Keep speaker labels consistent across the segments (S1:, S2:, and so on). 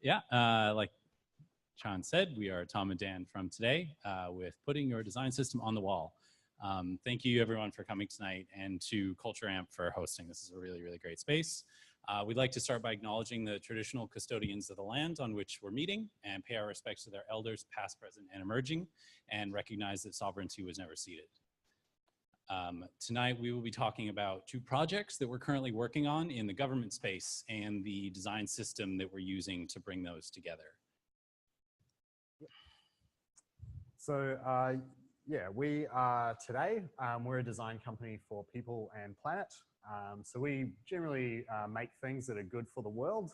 S1: Yeah, like Sean said, we are Tom and Dan from today with Putting Your Design System on the Wall. Thank you everyone for coming tonight, and to Culture Amp for hosting. This is a really, really great space. We'd like to start by acknowledging the traditional custodians of the land on which we're meeting and pay our respects to their elders, past, present, and emerging, and recognize that sovereignty was never ceded. Tonight we will be talking about two projects that we're currently working on in the government space and the design system that we're using to bring those together.
S2: So yeah, we are today, we're a design company for people and planet. So we generally make things that are good for the world.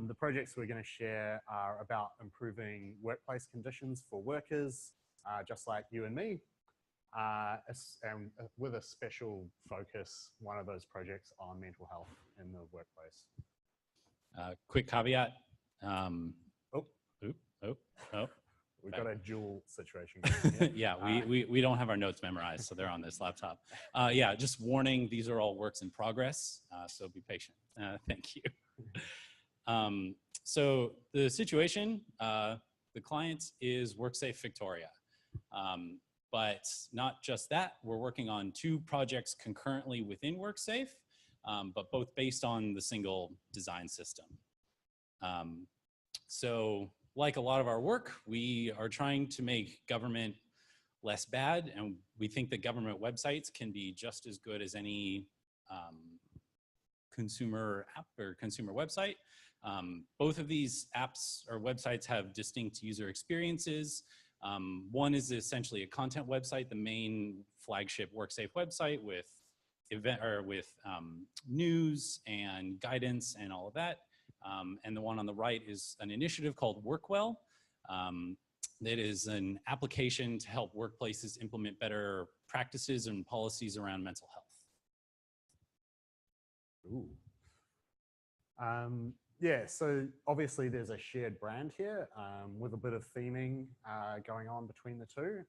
S2: The projects we're going to share are about improving workplace conditions for workers, just like you and me. And with a special focus, one of those projects on mental health in the workplace.
S1: Quick caveat.
S2: We've got a dual situation going here.
S1: Yeah, we don't have our notes memorized, so they're on this laptop. Yeah, just warning, these are all works in progress, so be patient. Thank you. So the situation, the client is WorkSafe Victoria. But not just that, we're working on two projects concurrently within WorkSafe, but both based on the single design system. So like a lot of our work, we are trying to make government less bad, and we think that government websites can be just as good as any consumer app or consumer website. Both of these apps or websites have distinct user experiences. One is essentially a content website, the main flagship WorkSafe website with news and guidance and all of that. And the one on the right is an initiative called WorkWell. That is an application to help workplaces implement better practices and policies around mental health.
S2: Ooh. Yeah, so obviously there's a shared brand here with a bit of theming going on between the two.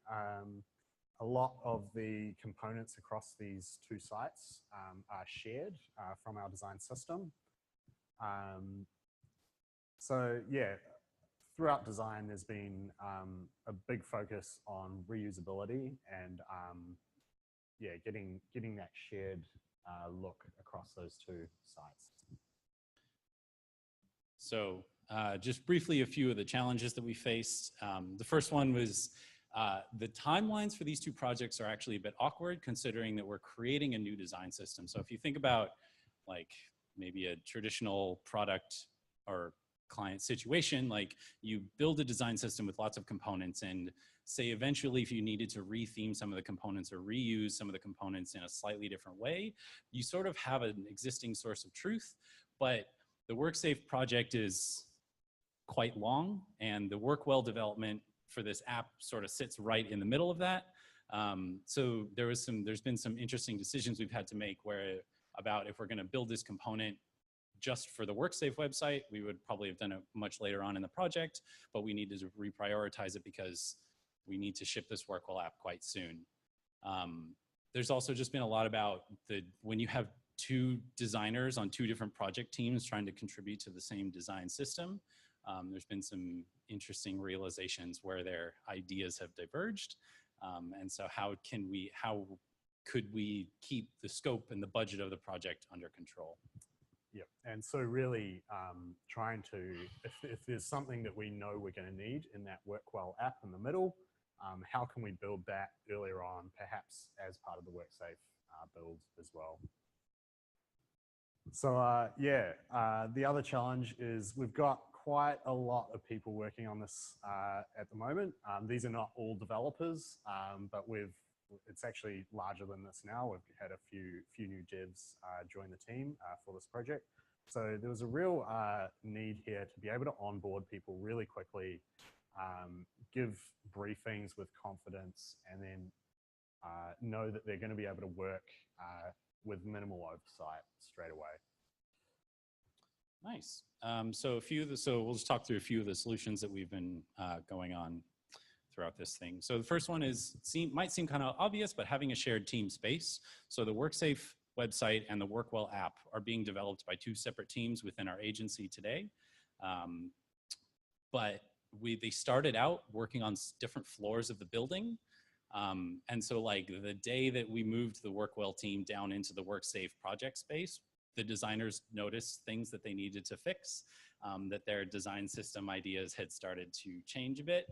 S2: A lot of the components across these two sites are shared from our design system. So yeah, throughout design there's been a big focus on reusability and yeah, getting that shared look across those two sites.
S1: So just briefly, a few of the challenges that we faced. The first one was the timelines for these two projects are actually a bit awkward considering that we're creating a new design system. So if you think about like maybe a traditional product or client situation, like you build a design system with lots of components, and say eventually if you needed to retheme some of the components or reuse some of the components in a slightly different way, you sort of have an existing source of truth. But the WorkSafe project is quite long, and the WorkWell development for this app sort of sits right in the middle of that. So there's been some interesting decisions we've had to make about if we're going to build this component just for the WorkSafe website, we would probably have done it much later on in the project, but we needed to reprioritize it because we need to ship this WorkWell app quite soon. There's also just been a lot about when you have two designers on two different project teams trying to contribute to the same design system. There's been some interesting realizations where their ideas have diverged. And so how could we keep the scope and the budget of the project under control?
S2: Yeah, and so really trying to, if there's something that we know we're going to need in that WorkWell app in the middle, how can we build that earlier on, perhaps as part of the WorkSafe build as well? So yeah, the other challenge is we've got quite a lot of people working on this at the moment. These are not all developers, but it's actually larger than this now. We've had a few new devs join the team for this project. So there was a real need here to be able to onboard people really quickly, give briefings with confidence, and then know that they're going to be able to work with minimal oversight straight away.
S1: Nice. So we'll just talk through a few of the solutions that we've been going on throughout this thing. So the first one might seem kind of obvious, but having a shared team space. So the WorkSafe website and the WorkWell app are being developed by two separate teams within our agency today. But they started out working on different floors of the building. And so like the day that we moved the Workwell team down into the WorkSafe project space, the designers noticed things that they needed to fix, that their design system ideas had started to change a bit.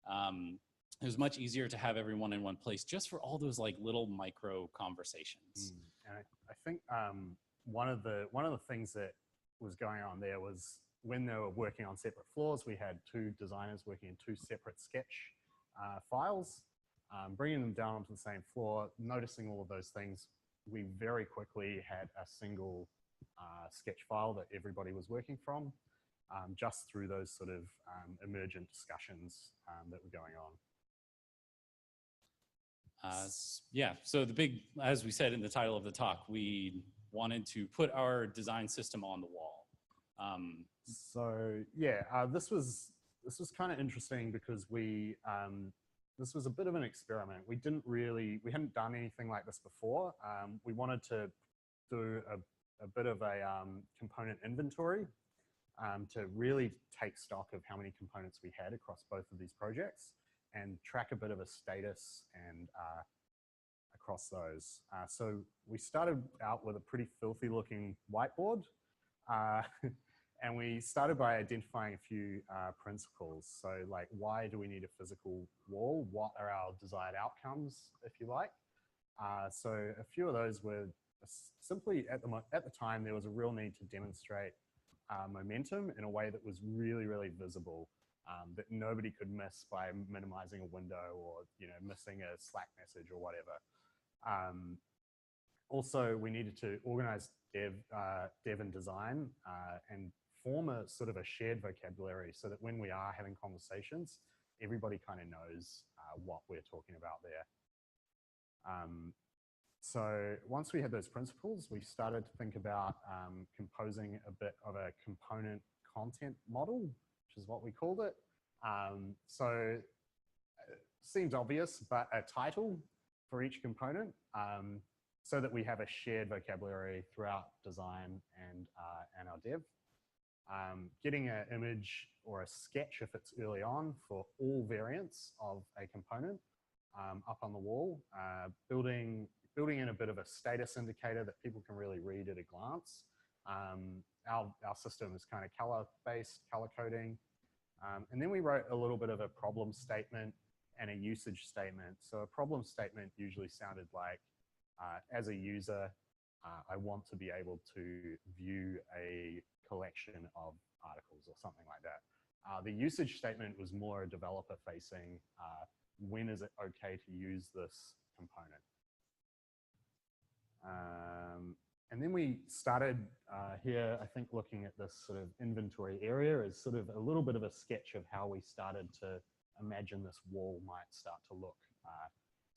S1: It was much easier to have everyone in one place just for all those like little micro conversations.
S2: And I think one of the things that was going on there was when they were working on separate floors, we had two designers working in two separate sketch files, bringing them down onto the same floor, noticing all of those things. We very quickly had a single sketch file that everybody was working from, just through those sort of emergent discussions that were going on.
S1: Yeah, so the big, as we said in the title of the talk, we wanted to put our design system on the wall.
S2: So yeah, this was kind of interesting because this was a bit of an experiment. We hadn't done anything like this before. We wanted to do a bit of a component inventory to really take stock of how many components we had across both of these projects and track a bit of a status and across those. So we started out with a pretty filthy looking whiteboard. And we started by identifying a few principles. So like, why do we need a physical wall? What are our desired outcomes, if you like? So a few of those were simply, at the time, there was a real need to demonstrate momentum in a way that was really, really visible, that nobody could miss by minimizing a window or missing a Slack message or whatever. Also, we needed to organize dev and design and form a sort of a shared vocabulary so that when we are having conversations, everybody kind of knows what we're talking about there. So once we had those principles, we started to think about composing a bit of a component content model, which is what we called it. So it seems obvious, but a title for each component so that we have a shared vocabulary throughout design and our dev. Getting an image or a sketch if it's early on for all variants of a component up on the wall, building in a bit of a status indicator that people can really read at a glance. Our system is kind of color-based, color coding. And then we wrote a little bit of a problem statement and a usage statement. So a problem statement usually sounded like, as a user, I want to be able to view a collection of articles or something like that. The usage statement was more a developer facing, when is it okay to use this component? And then we started here, I think, looking at this sort of inventory area as sort of a little bit of a sketch of how we started to imagine this wall might start to look,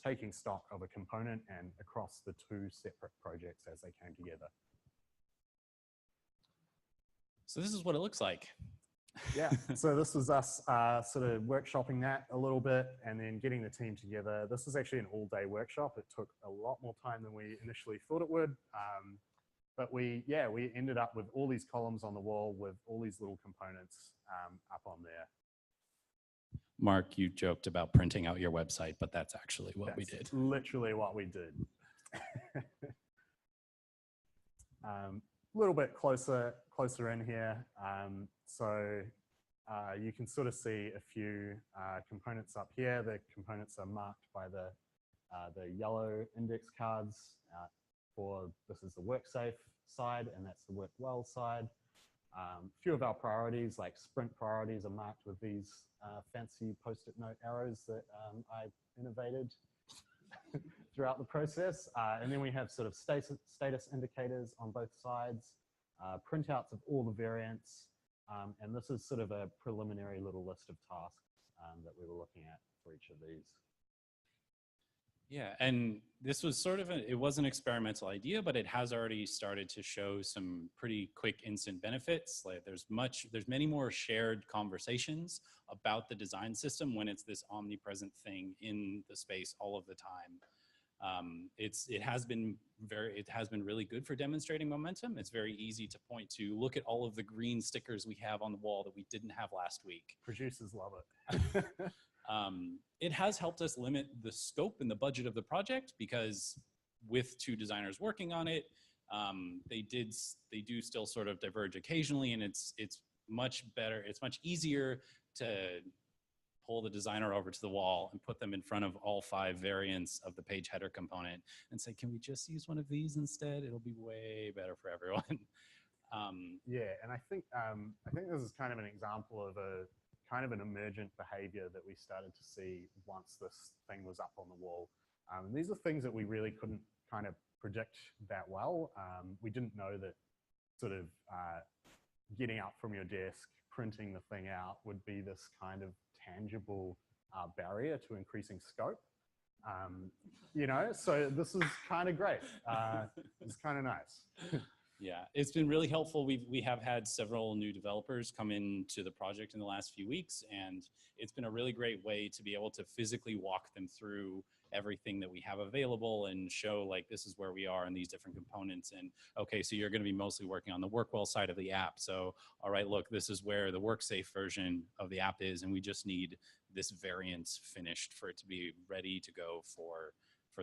S2: taking stock of a component and across the two separate projects as they came together.
S1: So this is what it looks like.
S2: Yeah, so this was us sort of workshopping that a little bit and then getting the team together. This was actually an all-day workshop. It took a lot more time than we initially thought it would. But we ended up with all these columns on the wall with all these little components up on there.
S1: Mark, you joked about printing out your website, but that's actually what we did.
S2: Literally what we did. A little bit closer in here. So you can sort of see a few components up here. The components are marked by the yellow index cards this is the WorkSafe side, and that's the Workwell side. A few of our priorities, like sprint priorities, are marked with these fancy post-it note arrows that I innovated throughout the process. And then we have sort of status indicators on both sides, printouts of all the variants, and this is sort of a preliminary little list of tasks that we were looking at for each of these.
S1: Yeah, and this was sort of it was an experimental idea, but it has already started to show some pretty quick instant benefits. Like there's many more shared conversations about the design system when it's this omnipresent thing in the space all of the time. It has been really good for demonstrating momentum. It's very easy to point to, look at all of the green stickers we have on the wall that we didn't have last week.
S2: Producers love it.
S1: It has helped us limit the scope and the budget of the project, because with 2 designers working on it, they do still sort of diverge occasionally, and it's much better. It's much easier to pull the designer over to the wall and put them in front of all 5 variants of the page header component and say, can we just use one of these instead? It'll be way better for everyone.
S2: Yeah, and I think this is kind of an example of a kind of an emergent behavior that we started to see once this thing was up on the wall. And these are things that we really couldn't kind of predict that well. We didn't know that sort of getting up from your desk, printing the thing out would be this kind of tangible barrier to increasing scope. You know, so this is kind of great. It's kind of nice.
S1: Yeah, it's been really helpful. We have had several new developers come into the project in the last few weeks, and it's been a really great way to be able to physically walk them through everything that we have available and show, like, this is where we are in these different components. And okay, so you're going to be mostly working on the Workwell side of the app. So, all right, look, this is where the WorkSafe version of the app is, and we just need this variant finished for it to be ready to go for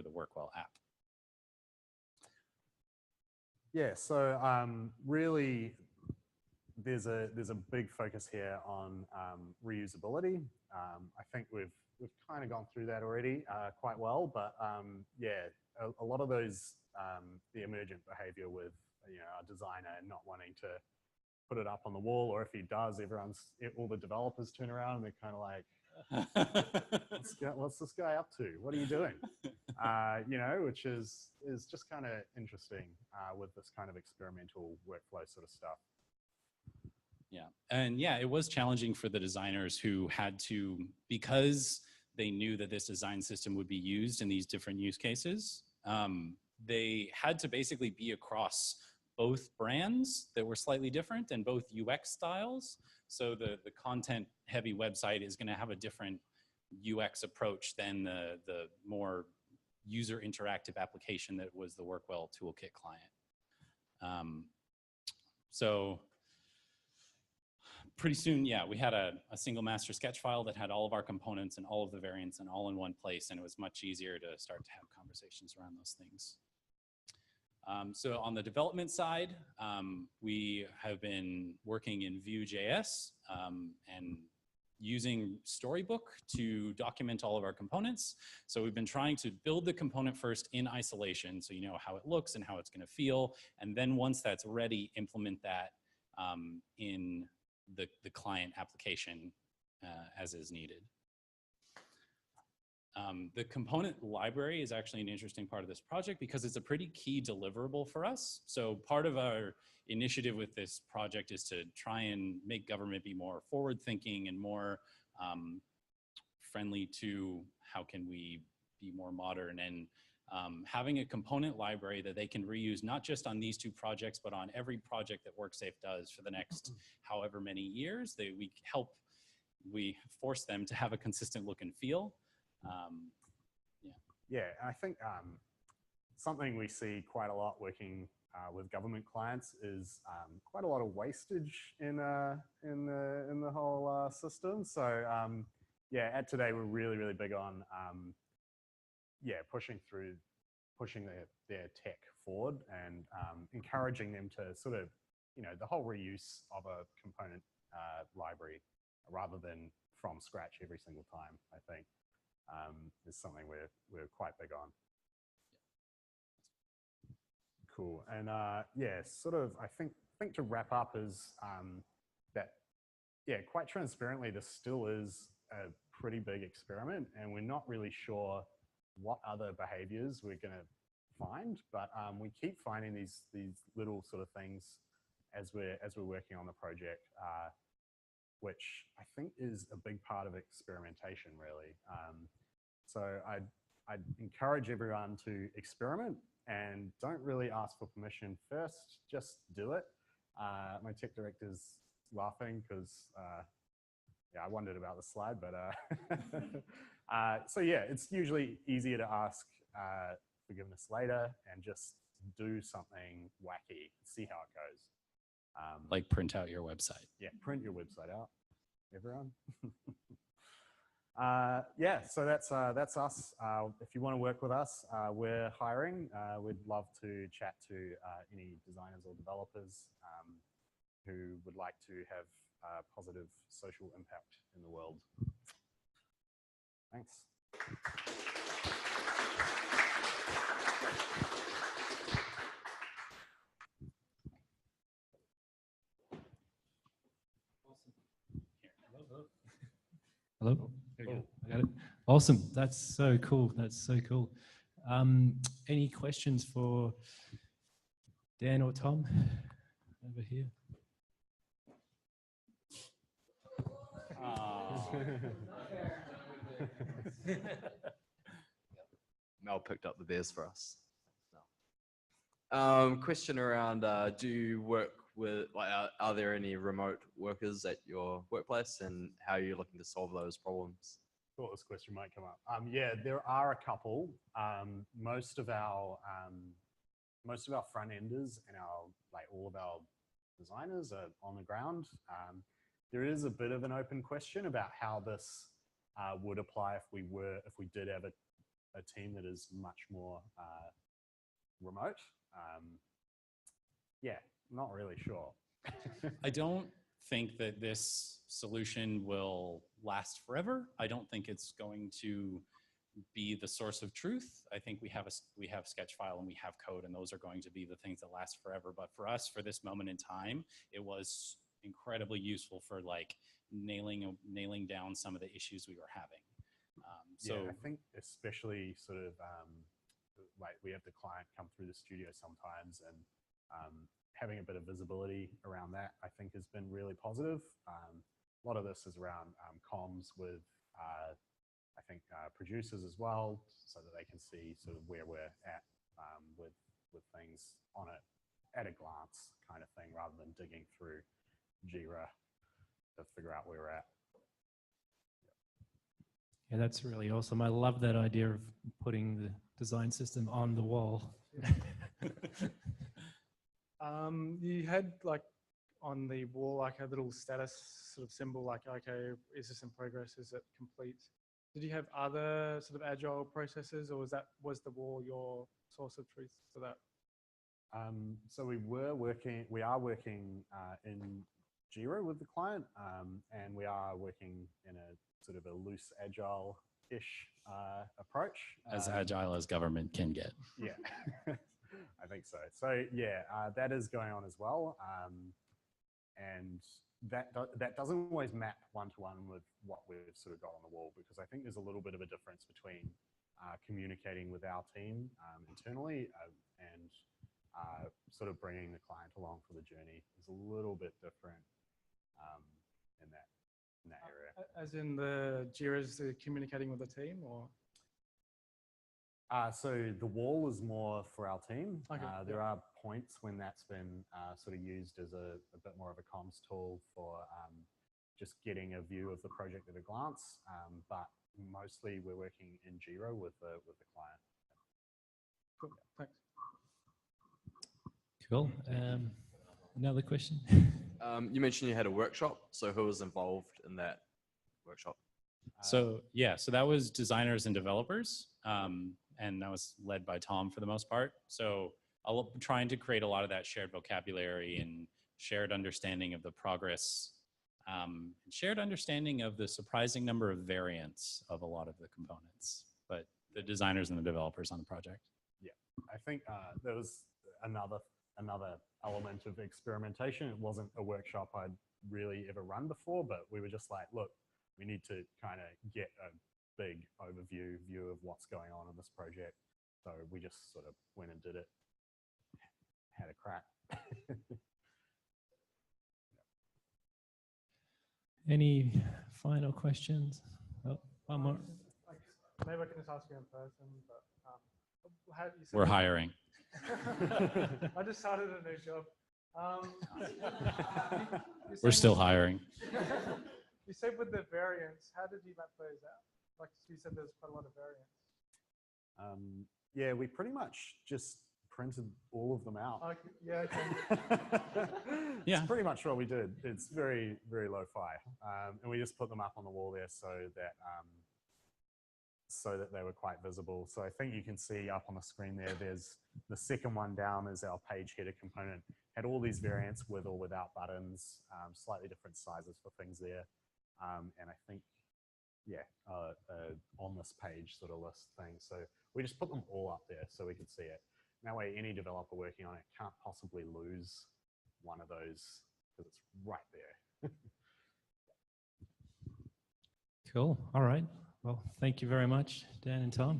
S1: the Workwell app.
S2: Yeah, so really, there's a big focus here on reusability. I think we've kind of gone through that already quite well, but yeah, a lot of those the emergent behavior with our designer not wanting to put it up on the wall, or if he does, all the developers turn around and they're kind of like, what's this guy up to? What are you doing? Which is just kind of interesting with this kind of experimental workflow sort of stuff.
S1: Yeah, and yeah, it was challenging for the designers who had to, because they knew that this design system would be used in these different use cases, they had to basically be across both brands that were slightly different and both UX styles. So the content-heavy website is going to have a different UX approach than the more user interactive application that was the Workwell Toolkit client. So pretty soon, yeah, we had a single master sketch file that had all of our components and all of the variants and all in one place, and it was much easier to start to have conversations around those things. So on the development side, we have been working in Vue.js and using Storybook to document all of our components. So we've been trying to build the component first in isolation, so you know how it looks and how it's going to feel, and then once that's ready, implement that in the client application as is needed. The component library is actually an interesting part of this project because it's a pretty key deliverable for us. So part of our initiative with this project is to try and make government be more forward-thinking and more friendly to how can we be more modern, and having a component library that they can reuse not just on these 2 projects, but on every project that WorkSafe does for the next however many years. We force them to have a consistent look and feel.
S2: Yeah, I think something we see quite a lot working with government clients is quite a lot of wastage in the whole system. So yeah, at Today we're really big on pushing their tech forward and encouraging them to sort of the whole reuse of a component library rather than from scratch every single time. I think is something we're quite big on. Cool. And yeah, sort of I think to wrap up is that quite transparently this still is a pretty big experiment, and we're not really sure what other behaviors we're going to find, but we keep finding these little sort of things as we're working on the project, which I think is a big part of experimentation, really. So I'd encourage everyone to experiment and don't really ask for permission first, just do it. My tech director's laughing because I wondered about the slide, but so yeah, it's usually easier to ask forgiveness later and just do something wacky, see how it goes.
S1: Like print out your website.
S2: Yeah, print your website out, everyone. Yeah, so that's us. If you want to work with us, we're hiring. We'd love to chat to any designers or developers who would like to have a positive social impact in the world. Thanks.
S3: Hello? Oh, I got it. Awesome. That's so cool. That's so cool. Any questions for Dan or Tom over here?
S4: Mel picked up the beers for us. Question around, do you work with, like, are there any remote workers at your workplace, and how are you looking to solve those problems?
S2: Thought this question might come up. Yeah, there are a couple. Most of our front enders and all of our designers are on the ground. There is a bit of an open question about how this would apply if we did have a team that is much more remote. Yeah, not really sure.
S1: I don't think that this solution will last forever. I don't think it's going to be the source of truth. I think we have Sketchfile and we have code, and those are going to be the things that last forever. But for us, for this moment in time, it was incredibly useful for like nailing down some of the issues we were having. So
S2: yeah, I think especially sort of like we have the client come through the studio sometimes, and having a bit of visibility around that, I think, has been really positive. A lot of this is around comms with, I think, producers as well, so that they can see sort of where we're at with things at a glance kind of thing, rather than digging through Jira to figure out where we're at.
S3: Yeah, that's really awesome. I love that idea of putting the design system on the wall.
S5: You had like on the wall like a little status sort of symbol, like, okay, is this in progress? Is it complete? Did you have other sort of agile processes, or was the wall your source of truth for that?
S2: So we are working in Jira with the client, and we are working in a sort of a loose agile-ish approach.
S1: as agile as government can get.
S2: Yeah, I think so. So yeah, that is going on as well, and that doesn't always map one-to-one with what we've sort of got on the wall, because I think there's a little bit of a difference between communicating with our team internally and sort of bringing the client along for the journey is a little bit different in that area.
S5: As in the Jira's communicating with the team, or?
S2: So the wall is more for our team.
S5: Okay.
S2: There are points when that's been sort of used as a bit more of a comms tool for just getting a view of the project at a glance. But mostly we're working in Jira with the client.
S5: Cool, thanks.
S3: Cool. Another question?
S4: You mentioned you had a workshop, so who was involved in that workshop?
S1: So yeah, so that was designers and developers, and that was led by Tom for the most part. So I'll trying to create a lot of that shared vocabulary and shared understanding of the progress, and shared understanding of the surprising number of variants of a lot of the components, but the designers and the developers on the project.
S2: Yeah, I think there was another element of experimentation. It wasn't a workshop I'd really ever run before, but we were just like, look, we need to kind of get a big view of what's going on in this project. So we just sort of went and did it, had a crack.
S3: Any final questions? Oh, one more.
S5: Maybe I can just ask you in person, but
S1: We're hiring.
S5: I just started a new job.
S1: We're still hiring.
S5: You said with the variants, how did you map those out? Like you said, there's quite a lot of variants.
S2: Yeah, we pretty much just printed all of them out.
S5: Okay, yeah, okay.
S1: Yeah.
S2: It's pretty much what we did. It's very, very lo-fi. And we just put them up on the wall there so that they were quite visible. So I think you can see up on the screen there, there's the second one down is our page header component. Had all these variants with or without buttons, slightly different sizes for things there. And I think, yeah, on this page sort of list thing. So we just put them all up there so we could see it. That way, any developer working on it can't possibly lose one of those because it's right there.
S3: Cool. All right. Well, thank you very much, Dan and Tom.